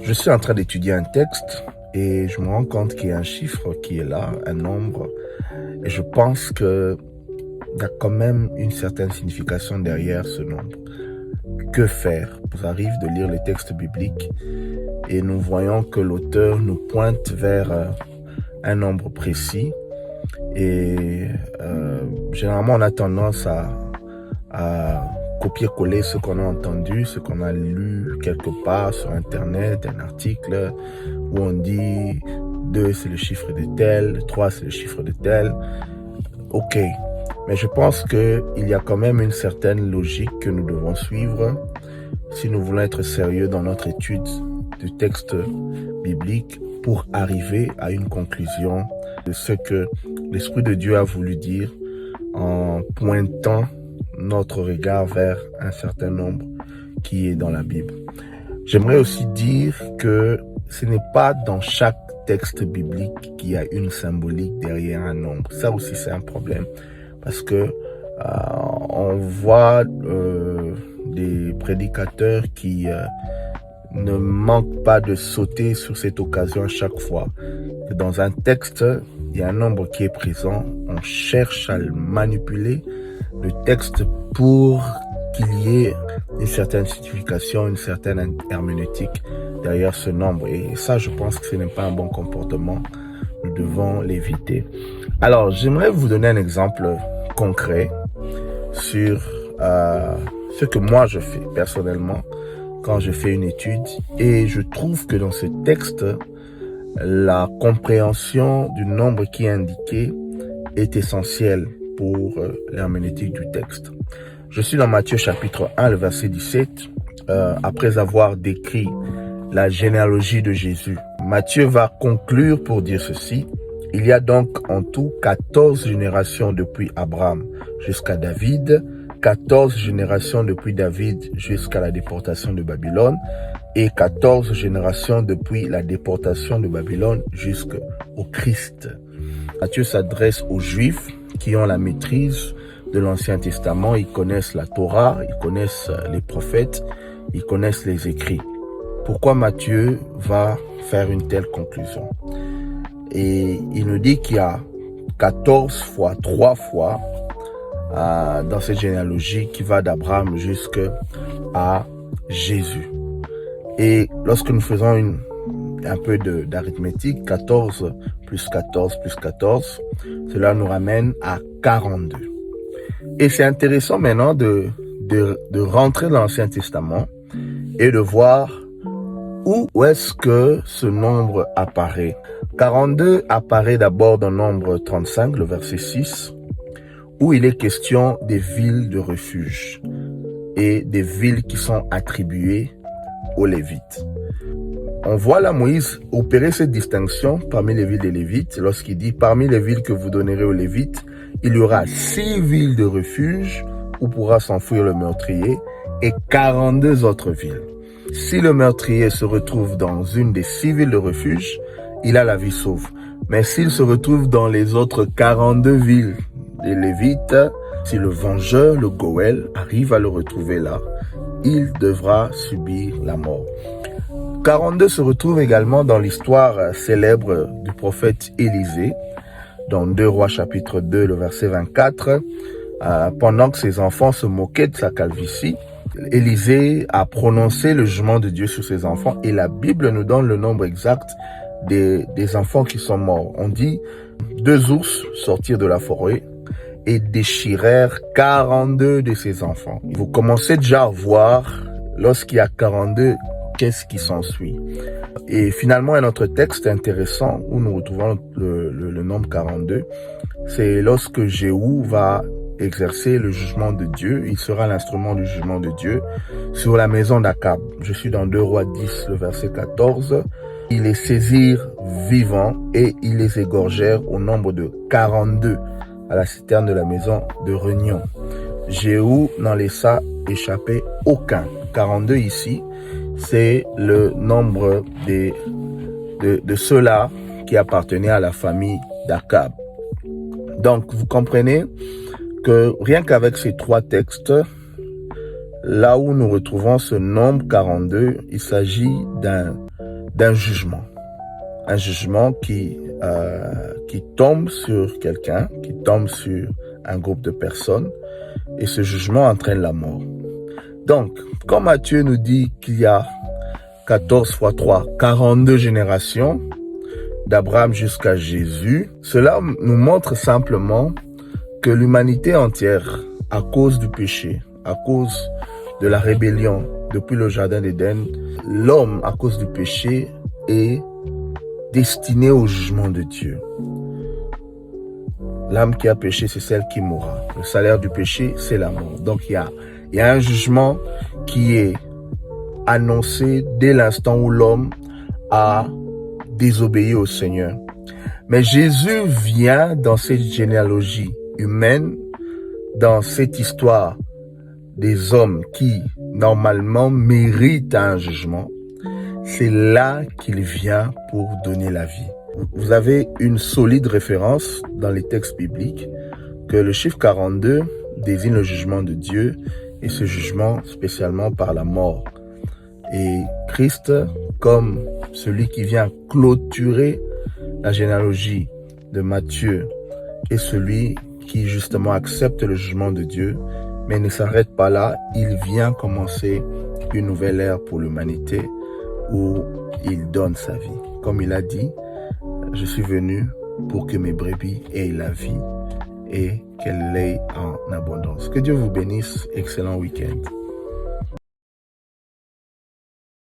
Je suis en train d'étudier un texte et je me rends compte qu'il y a un chiffre qui est là, un nombre, et je pense qu'il y a quand même une certaine signification derrière ce nombre. Que faire? Il arrive de lire les textes bibliques et nous voyons que l'auteur nous pointe vers un nombre précis et généralement on a tendance à copier-coller ce qu'on a entendu, ce qu'on a lu quelque part sur Internet, un article où on dit 2 c'est le chiffre de tel, 3 c'est le chiffre de tel. Ok, mais je pense qu'il y a quand même une certaine logique que nous devons suivre si nous voulons être sérieux dans notre étude du texte biblique pour arriver à une conclusion de ce que l'Esprit de Dieu a voulu dire en pointant notre regard vers un certain nombre qui est dans la Bible. J'aimerais aussi dire que ce n'est pas dans chaque texte biblique qu'il y a une symbolique derrière un nombre. Ça aussi c'est un problème parce que on voit des prédicateurs qui ne manquent pas de sauter sur cette occasion à chaque fois. Dans un texte, il y a un nombre qui est présent, on cherche à le manipuler, le texte, pour qu'il y ait une certaine signification, une certaine herméneutique derrière ce nombre. Et ça, je pense que ce n'est pas un bon comportement. Nous devons l'éviter. Alors, j'aimerais vous donner un exemple concret sur ce que moi je fais personnellement quand je fais une étude. Et je trouve que dans ce texte, la compréhension du nombre qui est indiqué est essentielle pour l'herméneutique du texte. Je suis dans Matthieu chapitre 1, le verset 17, après avoir décrit la généalogie de Jésus. Matthieu va conclure pour dire ceci: il y a donc en tout 14 générations depuis Abraham jusqu'à David, 14 générations depuis David jusqu'à la déportation de Babylone, et 14 générations depuis la déportation de Babylone jusqu'au Christ. Matthieu s'adresse aux Juifs qui ont la maîtrise de l'Ancien Testament. Ils connaissent la Torah, ils connaissent les prophètes, ils connaissent les écrits. Pourquoi Matthieu va faire une telle conclusion? Et il nous dit qu'il y a 14 fois, 3 fois dans cette généalogie qui va d'Abraham jusqu'à Jésus. Et lorsque nous faisons un peu d'arithmétique, 14 plus 14 plus 14, cela nous ramène à 42. Et c'est intéressant maintenant de rentrer dans l'Ancien Testament et de voir où est-ce que ce nombre apparaît. 42 apparaît d'abord dans Nombre 35, le verset 6, où il est question des villes de refuge et des villes qui sont attribuées aux Lévites. On voit là Moïse opérer cette distinction parmi les villes des Lévites lorsqu'il dit: parmi les villes que vous donnerez aux Lévites, il y aura 6 villes de refuge où pourra s'enfuir le meurtrier et 42 autres villes. Si le meurtrier se retrouve dans une des 6 villes de refuge, il a la vie sauve. Mais s'il se retrouve dans les autres 42 villes des Lévites, si le vengeur, le Goël, arrive à le retrouver là, il devra subir la mort. 42 se retrouve également dans l'histoire célèbre du prophète Élisée, dans 2 Rois chapitre 2, le verset 24. Pendant que ses enfants se moquaient de sa calvitie, Élisée a prononcé le jugement de Dieu sur ses enfants et la Bible nous donne le nombre exact des enfants qui sont morts. On dit 2 ours sortirent de la forêt et déchirèrent 42 de ses enfants. Vous commencez déjà à voir, lorsqu'il y a 42, qu'est-ce qui s'ensuit. Et finalement, un autre texte intéressant où nous retrouvons le nombre 42, c'est lorsque Jéhu va exercer le jugement de Dieu. Il sera l'instrument du jugement de Dieu sur la maison d'Akab. Je suis dans 2 Rois 10, le verset 14. Ils les saisirent vivants et ils les égorgèrent au nombre de 42 à la citerne de la maison de Réunion. Jéhu n'en laissa échapper aucun. 42 ici, c'est le nombre de ceux-là qui appartenaient à la famille d'Akab. Donc, vous comprenez que rien qu'avec ces 3 textes, là où nous retrouvons ce nombre 42, il s'agit d'un d'un jugement. Un jugement qui tombe sur quelqu'un, qui tombe sur un groupe de personnes, et ce jugement entraîne la mort. Donc, quand Matthieu nous dit qu'il y a 14 fois 3, 42 générations, d'Abraham jusqu'à Jésus, cela nous montre simplement que l'humanité entière, à cause du péché, à cause de la rébellion depuis le jardin d'Éden, l'homme, à cause du péché, est destiné au jugement de Dieu. L'âme qui a péché, c'est celle qui mourra. Le salaire du péché, c'est la mort. Donc il y a un jugement qui est annoncé dès l'instant où l'homme a désobéi au Seigneur. Mais Jésus vient dans cette généalogie humaine, dans cette histoire des hommes qui, normalement, méritent un jugement. C'est là qu'il vient pour donner la vie. Vous avez une solide référence dans les textes bibliques que le chiffre 42 désigne le jugement de Dieu et ce jugement spécialement par la mort. Et Christ, comme celui qui vient clôturer la généalogie de Matthieu, est celui qui justement accepte le jugement de Dieu, mais ne s'arrête pas là. Il vient commencer une nouvelle ère pour l'humanité où il donne sa vie. Comme il a dit, je suis venu pour que mes brebis aient la vie et qu'elle l'ait en abondance. Que Dieu vous bénisse. Excellent week-end.